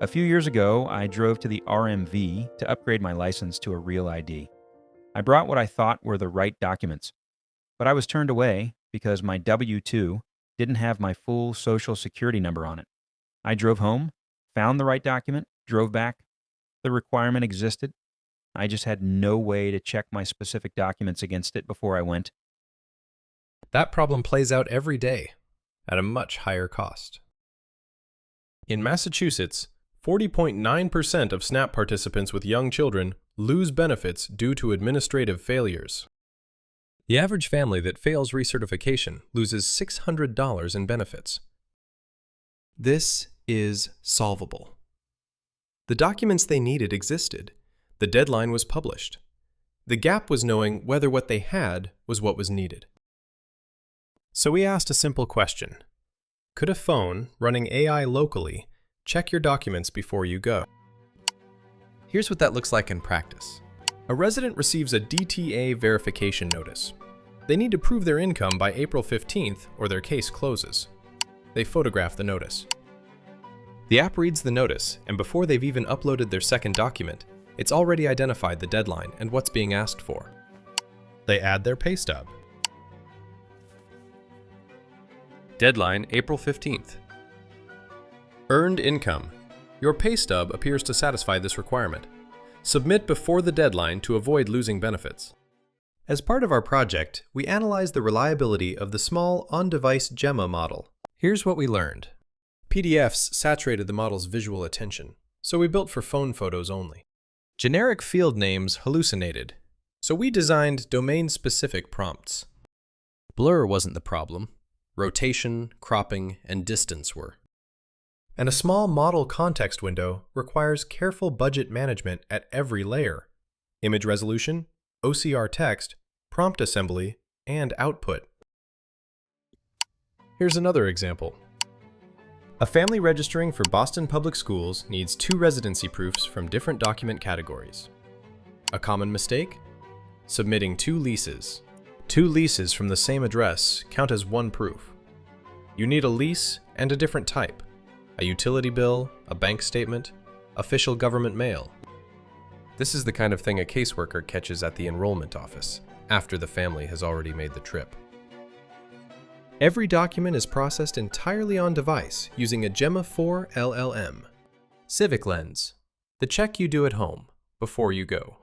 A few years ago, I drove to the RMV to upgrade my license to a real ID. I brought what I thought were the right documents, but I was turned away because my W-2 didn't have my full social security number on it. I drove home, found the right document, drove back. The requirement existed. I just had no way to check my specific documents against it before I went. That problem plays out every day at a much higher cost. In Massachusetts, 40.9% of SNAP participants with young children lose benefits due to administrative failures. The average family that fails recertification loses $600 in benefits. This is solvable. The documents they needed existed. The deadline was published. The gap was knowing whether what they had was what was needed. So we asked a simple question. Could a phone running AI locally check your documents before you go? Here's what that looks like in practice. A resident receives a DTA verification notice. They need to prove their income by April 15th or their case closes. They photograph the notice. The app reads the notice, and before they've even uploaded their second document, it's already identified the deadline and what's being asked for. They add their pay stub. Deadline April 15th. Earned income. Your pay stub appears to satisfy this requirement. Submit before the deadline to avoid losing benefits. As part of our project, we analyzed the reliability of the small on-device Gemma model. Here's what we learned. PDFs saturated the model's visual attention, so we built for phone photos only. Generic field names hallucinated, so we designed domain-specific prompts. Blur wasn't the problem. Rotation, cropping, and distance were. And a small model context window requires careful budget management at every layer: image resolution, OCR text, prompt assembly, and output. Here's another example. A family registering for Boston Public Schools needs 2 residency proofs from different document categories. A common mistake? Submitting 2 leases. 2 leases from the same address count as 1 proof. You need a lease and a different type: a utility bill, a bank statement, official government mail. This is the kind of thing a caseworker catches at the enrollment office, after the family has already made the trip. Every document is processed entirely on device using a Gemma 4 LLM. CivicLens, the check you do at home before you go.